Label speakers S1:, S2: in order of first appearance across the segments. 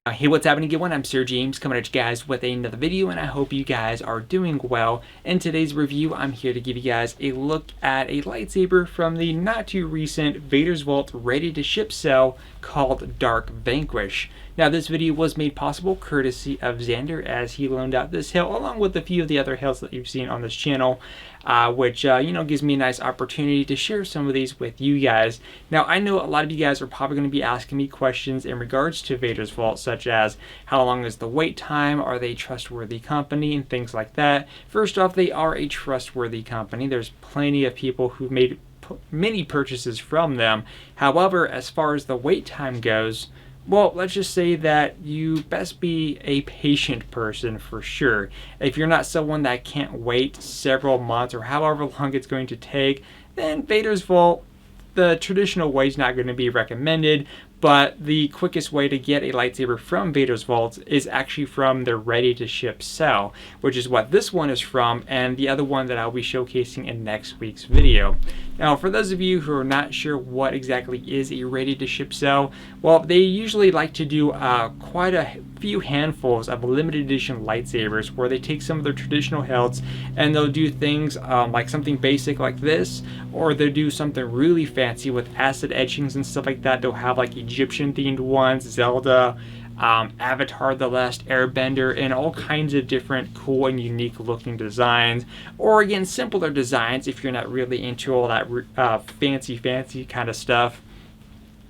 S1: Hey, what's happening everyone? I'm SirJames coming at you guys with another video, and I hope you guys are doing well. In today's review, I'm here to give you guys a look at a lightsaber from the not too recent Vader's Vault ready to ship sale called Dark Vanquish. Now this video was made possible courtesy of Xander, as he loaned out this hail along with a few of the other hails that you've seen on this channel, which gives me a nice opportunity to share some of these with you guys. Now I know a lot of you guys are probably going to be asking me questions in regards to Vader's Vault, such as how long is the wait time, are they a trustworthy company, and things like that. First off, they are a trustworthy company. There's plenty of people who've made many purchases from them. However, as far as the wait time goes, well, let's just say that you best be a patient person for sure. If you're not someone that can't wait several months or however long it's going to take, then Vader's Vault, the traditional way is not going to be recommended. But the quickest way to get a lightsaber from Vader's Vault is actually from their ready-to-ship cell, which is what this one is from, and the other one that I'll be showcasing in next week's video. Now, for those of you who are not sure what exactly is a ready-to-ship cell, well, they usually like to do quite a few handfuls of limited edition lightsabers where they take some of their traditional hilts and they'll do things like something basic like this, or they'll do something really fancy with acid etchings and stuff like that. They'll have like Egyptian themed ones, Zelda, Avatar The Last Airbender, and all kinds of different cool and unique looking designs, or again simpler designs if you're not really into all that fancy kind of stuff.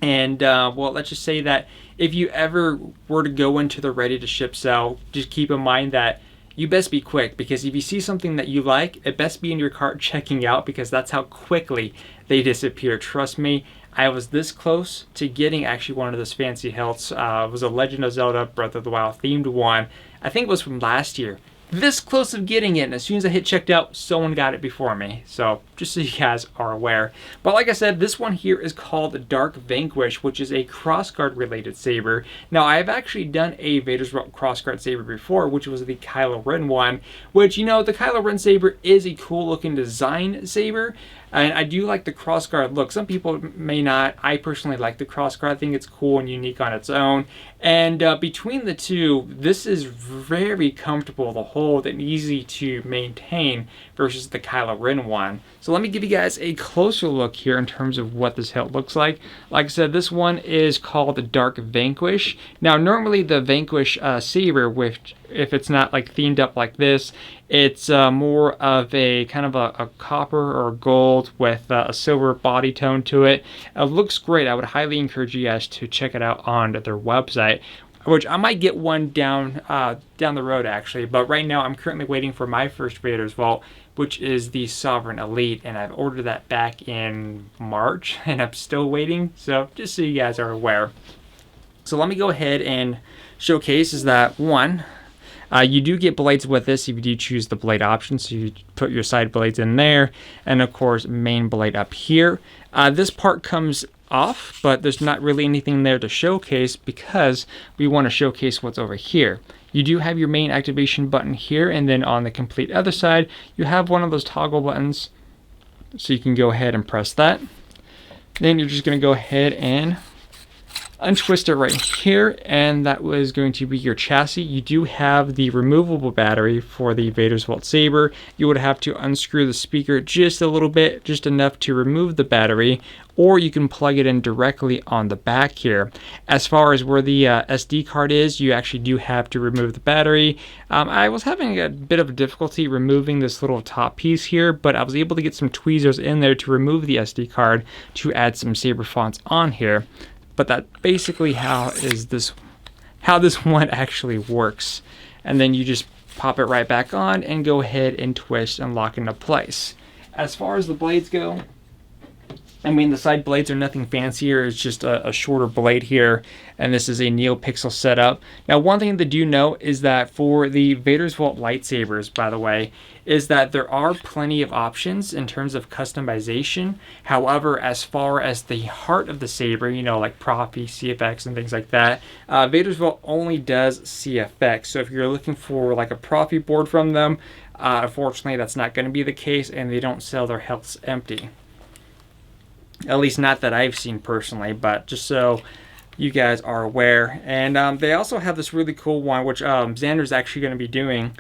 S1: And well, let's just say that if you ever were to go into the ready to ship cell, just keep in mind that you best be quick, because if you see something that you like, it best be in your cart checking out, because that's how quickly they disappear. Trust me, I was this close to getting actually one of those fancy hilts. It was a Legend of Zelda Breath of the Wild themed one. I think it was from last year. This close of getting it, and as soon as I hit checked out, someone got it before me. So just so you guys are aware. But like I said, this one here is called Dark Vanquish, which is a crossguard related saber. Now I have actually done a Vader's Vault crossguard saber before, which was the Kylo Ren one, which, you know, the Kylo Ren saber is a cool looking design saber. And I do like the crossguard look. Some people may not. I personally like the crossguard. I think it's cool and unique on its own. And between the two, this is very comfortable to hold and easy to maintain versus the Kylo Ren one. So let me give you guys a closer look here in terms of what this hilt looks like. Like I said, this one is called the Dark Vanquish. Now normally the Vanquish saber, which if it's not like themed up like this, it's more of a kind of a copper or gold with a silver body tone to it. It looks great. I would highly encourage you guys to check it out on their website, which I might get one down the road actually. But right now I'm currently waiting for my first Vader's Vault, which is the Sovereign Elite, and I've ordered that back in March and I'm still waiting. So just so you guys are aware. So let me go ahead and showcase is that one. You do get blades with this if you do choose the blade option, so you put your side blades in there, and of course main blade up here. This part comes off, but there's not really anything there to showcase because we want to showcase what's over here. You do have your main activation button here, and then on the complete other side you have one of those toggle buttons, so you can go ahead and press that. Then you're just going to go ahead and untwist it right here, and that was going to be your chassis. You do have the removable battery for the Vader's Vault saber. You would have to unscrew the speaker just a little bit, just enough to remove the battery, or you can plug it in directly on the back here. As far as where the SD card is, you actually do have to remove the battery. I was having a bit of difficulty removing this little top piece here, but I was able to get some tweezers in there to remove the SD card to add some saber fonts on here. But that basically how this one actually works. And then you just pop it right back on and go ahead and twist and lock into place. As far as the blades go, I mean, the side blades are nothing fancier. It's just a shorter blade here, and this is a NeoPixel setup. Now, one thing to do know is that for the Vader's Vault lightsabers, by the way, is that there are plenty of options in terms of customization. However, as far as the heart of the saber, you know, like Profi, CFX, and things like that, Vader's Vault only does CFX. So if you're looking for like a Profi board from them, unfortunately, that's not going to be the case, and they don't sell their hilts empty. At least not that I've seen personally, but just so you guys are aware. And they also have this really cool one, which Xander's actually going to be doing.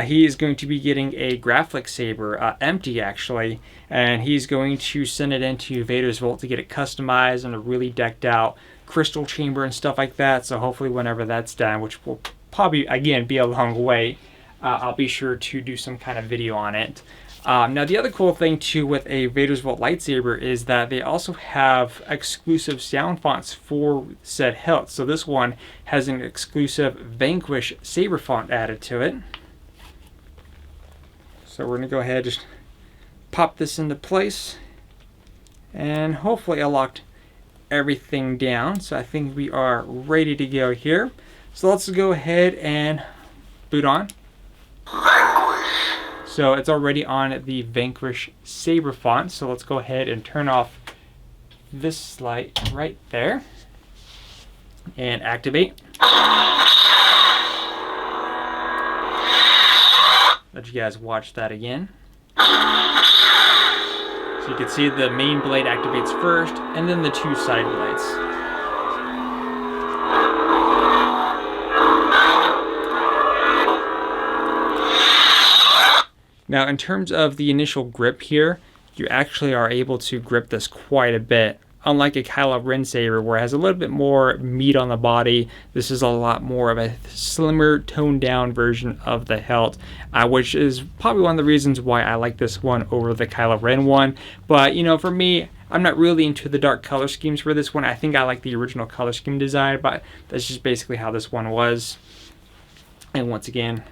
S1: He is going to be getting a graphic saber, empty actually, and he's going to send it into Vader's Vault to get it customized and a really decked out crystal chamber and stuff like that. So hopefully whenever that's done, which will probably, again, be a long wait, I'll be sure to do some kind of video on it. Now, the other cool thing, too, with a Vader's Vault lightsaber is that they also have exclusive sound fonts for said hilt. So this one has an exclusive Vanquish saber font added to it. So we're going to go ahead and just pop this into place. And hopefully I locked everything down. So I think we are ready to go here. So let's go ahead and boot on. So it's already on the Vanquish Saber font. So let's go ahead and turn off this light right there. And activate. Let you guys watch that again. So you can see the main blade activates first, and then the two side blades. Now, in terms of the initial grip here, you actually are able to grip this quite a bit. Unlike a Kylo Ren saber, where it has a little bit more meat on the body, this is a lot more of a slimmer, toned down version of the hilt, which is probably one of the reasons why I like this one over the Kylo Ren one. But, you know, for me, I'm not really into the dark color schemes for this one. I think I like the original color scheme design, but that's just basically how this one was. And once again,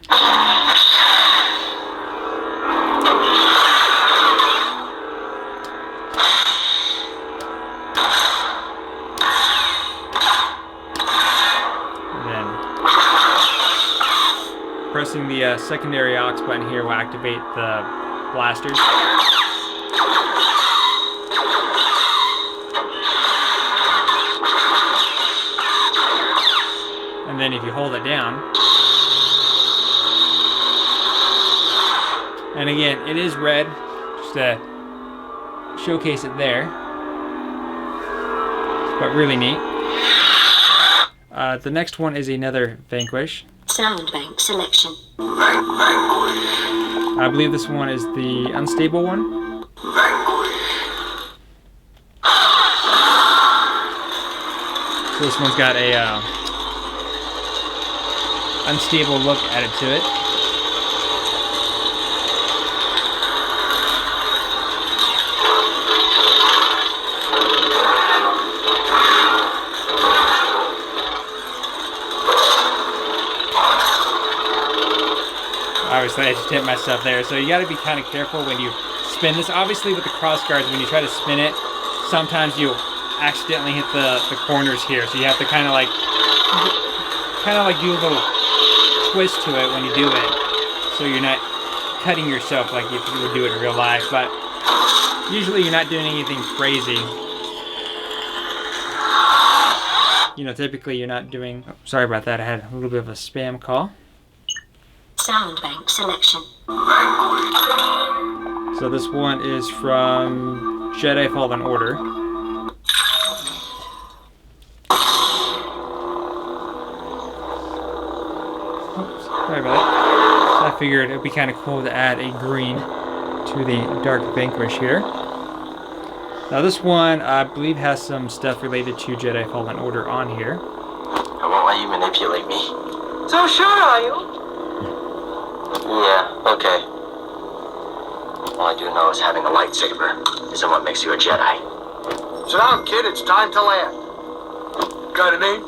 S1: pressing the secondary aux button here will activate the blasters. And then if you hold it down, and again, it is red, just to showcase it there, but really neat. The next one is another Vanquish.
S2: Sound bank selection.
S1: I believe this one is the unstable one. So this one's got a unstable look added to it. Obviously, I just hit myself there. So you got to be kind of careful when you spin this. Obviously, with the crossguards, when you try to spin it, sometimes you'll accidentally hit the corners here. So you have to kind of like do a little twist to it when you do it, so you're not cutting yourself like if you would do it in real life. But usually, you're not doing anything crazy. You know, typically you're not doing. Oh, sorry about that. I had a little bit of a spam call.
S2: Sound bank selection.
S1: So this one is from Jedi Fallen Order. Oops, sorry about that. So I figured it'd be kind of cool to add a green to the Dark Vanquish here. Now this one, I believe, has some stuff related to Jedi Fallen Order on here.
S3: I won't let you manipulate me.
S2: So sure are you?
S3: Yeah, okay. All I do know is having a lightsaber isn't what makes you a Jedi.
S4: Sit down, kid. It's time to land. Got a name?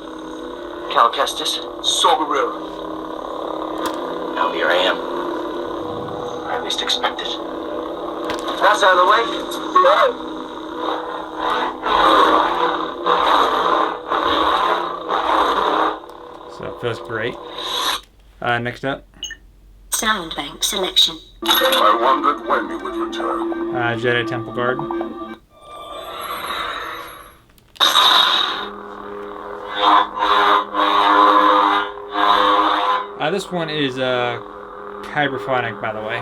S3: Cal Kestis?
S4: Saber.
S3: Now here I am. Or at least expected.
S4: That's out of the way.
S1: So it feels great. Next up.
S2: Sound bank selection.
S4: I wondered when you would return.
S1: Jedi Temple Guard. This one is Kyberphonic, by the way.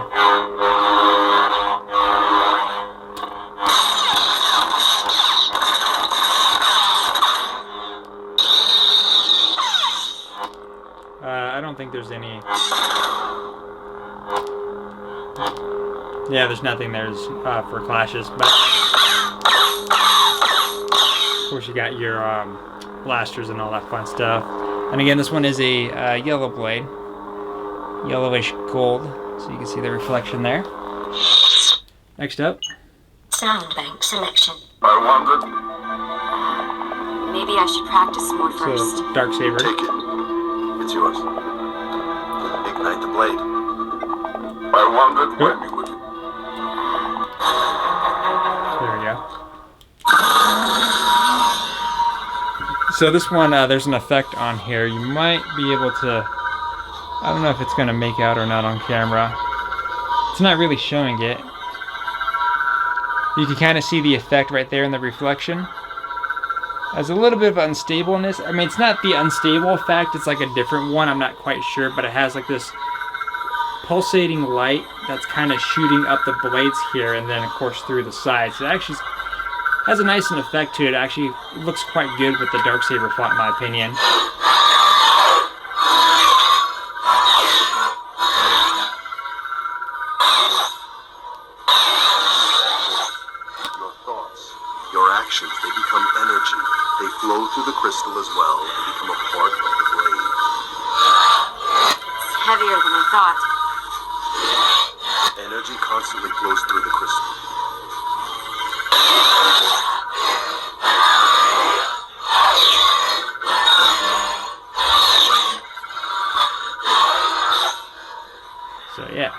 S1: Yeah, there's nothing there's for clashes, but of course you got your blasters and all that fun stuff. And again, this one is a yellow blade, yellowish gold, so you can see the reflection there. Next up,
S2: Sound bank selection.
S4: I wondered.
S2: Maybe I should practice more first.
S1: so dark saber.
S4: Take it. It's yours. Ignite the blade. I wondered when you would.
S1: There we go. So this one, there's an effect on here. You might be able to, I don't know if it's going to make out or not on camera. It's not really showing it. You can kind of see the effect right there in the reflection. There's a little bit of unstableness. I mean, it's not the unstable effect, it's like a different one, I'm not quite sure, but it has like this pulsating light that's kind of shooting up the blades here and then of course through the sides. It actually has a nice effect to it. It actually looks quite good with the dark saber font in my opinion.
S5: Your thoughts, your actions, they become energy. They flow through the crystal as well and become a part of the blade.
S2: It's heavier than I thought.
S5: Energy constantly flows through the crystal.
S1: So yeah.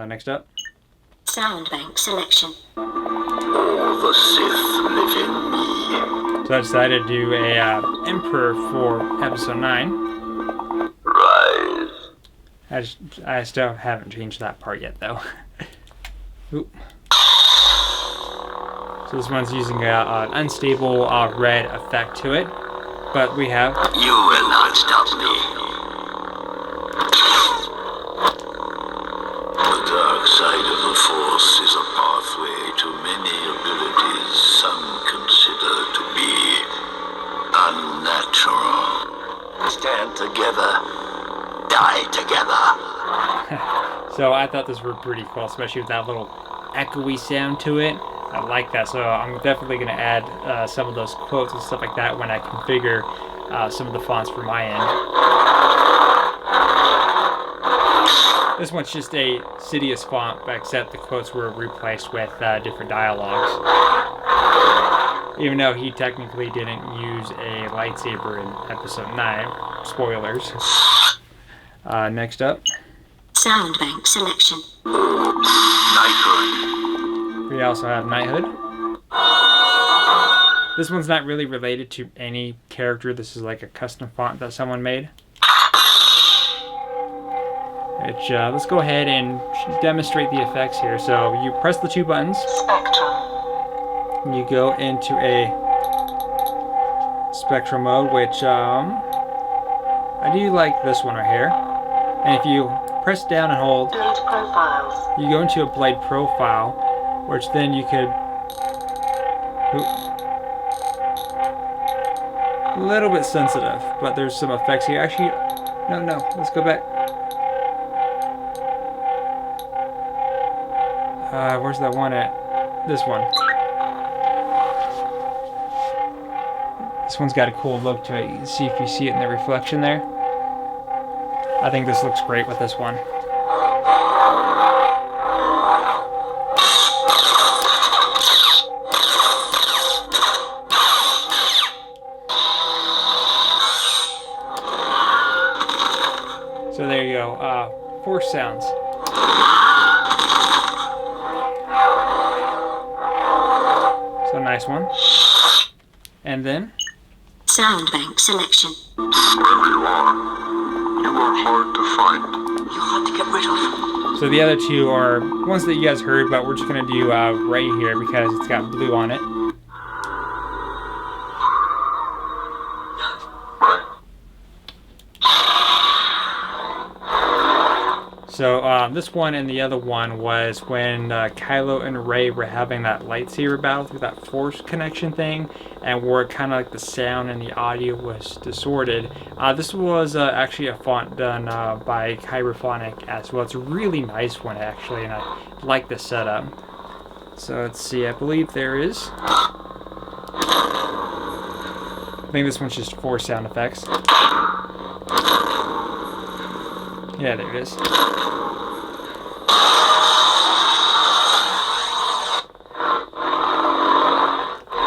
S1: Next up.
S2: Sound bank selection.
S5: All the Sith live in me.
S1: So I decided to do a Emperor for episode 9.
S5: Rise.
S1: I still haven't changed that part yet though. Oop. So this one's using an unstable red effect to it, but we have.
S5: You will not stop me. The dark side of the Force is a pathway to many abilities some consider to be unnatural. Stand together, die together.
S1: So I thought this were pretty cool, especially with that little echoey sound to it. I like that, so I'm definitely going to add some of those quotes and stuff like that when I configure some of the fonts for my end. This one's just a Sidious font, but except the quotes were replaced with different dialogues. Even though he technically didn't use a lightsaber in episode 9. Spoilers. Next up.
S2: Sound bank selection.
S5: Knighthood.
S1: We also have Knighthood. This one's not really related to any character. This is like a custom font that someone made. Which, let's go ahead and demonstrate the effects here. So you press the 2 buttons.
S2: Spectrum.
S1: You go into a spectral mode, which I do like this one right here. And if you press down and hold,
S2: Blade profiles.
S1: you go into a blade profile, which then you could. A little bit sensitive, but there's some effects here. Actually, no, let's go back. Where's that one at? This one. This one's got a cool look to it. You can see if you see it in the reflection there. I think this looks great with this one. So there you go. 4 sounds. So nice one. And then
S2: Sound bank selection.
S5: Wherever you are hard to find.
S2: You're hard to get rid of.
S1: so the other 2 are ones that you guys heard, but we're just gonna do right here because it's got blue on it. So this one and the other one was when Kylo and Rey were having that lightsaber battle through that force connection thing, and where kind of like the sound and the audio was distorted. This was actually a font done by Kyberphonic as well. It's a really nice one actually, and I like the setup. So let's see, I believe there is. I think this one's just 4 sound effects. Yeah, there it is.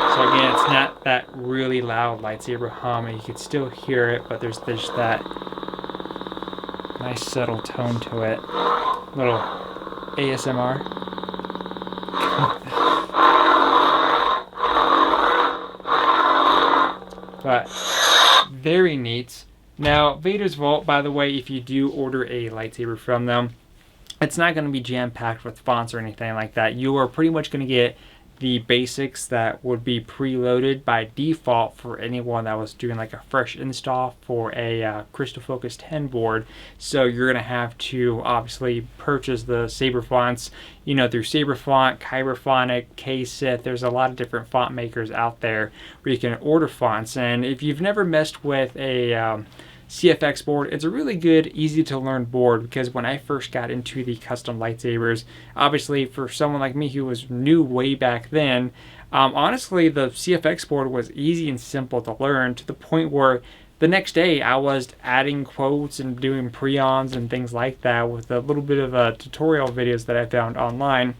S1: So again, it's not that really loud lightsaber hum, and you can still hear it, but there's that nice subtle tone to it. Little ASMR. But very neat. Now, Vader's Vault, by the way, if you do order a lightsaber from them, it's not going to be jam-packed with fonts or anything like that. You are pretty much going to get the basics that would be preloaded by default for anyone that was doing like a fresh install for a Crystal Focus 10 board. So you're going to have to obviously purchase the Saber fonts, you know, through Saber Font, Kyberphonic, K-Sith. There's a lot of different font makers out there where you can order fonts. And if you've never messed with a CFX board, it's a really good, easy to learn board, because when I first got into the custom lightsabers, obviously for someone like me who was new way back then, honestly the CFX board was easy and simple to learn, to the point where the next day I was adding quotes and doing preons and things like that with a little bit of tutorial videos that I found online.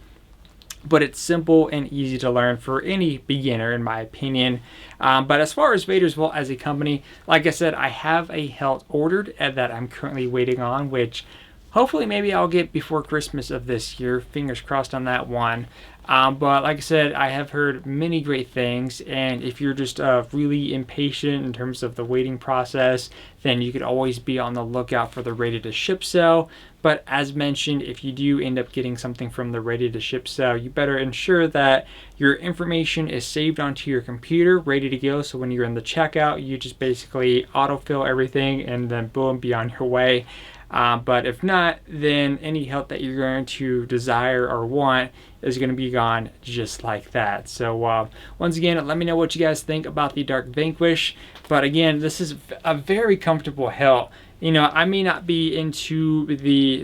S1: But it's simple and easy to learn for any beginner, in my opinion. But as far as Vader's Vault as a company, like I said, I have a hilt ordered that I'm currently waiting on, which hopefully maybe I'll get before Christmas of this year. Fingers crossed on that one. But like I said, I have heard many great things, and if you're just really impatient in terms of the waiting process, then you could always be on the lookout for the ready to ship sale. But as mentioned, if you do end up getting something from the ready to ship sale, you better ensure that your information is saved onto your computer, ready to go. So when you're in the checkout, you just basically autofill everything and then boom, be on your way. But if not, then any help that you're going to desire or want is going to be gone just like that. So once again, let me know what you guys think about the Dark Vanquish. But again, this is a very comfortable hilt. You know, I may not be into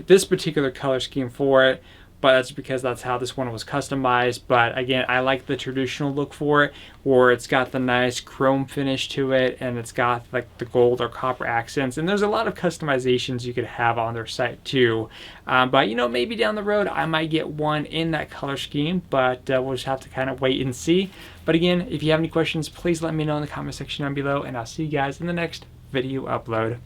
S1: this particular color scheme for it, but that's because that's how this one was customized. But again, I like the traditional look for it, where it's got the nice chrome finish to it, and it's got like the gold or copper accents. And there's a lot of customizations you could have on their site too. But you know, maybe down the road I might get one in that color scheme, but we'll just have to kind of wait and see. But again, if you have any questions, please let me know in the comment section down below, and I'll see you guys in the next video upload.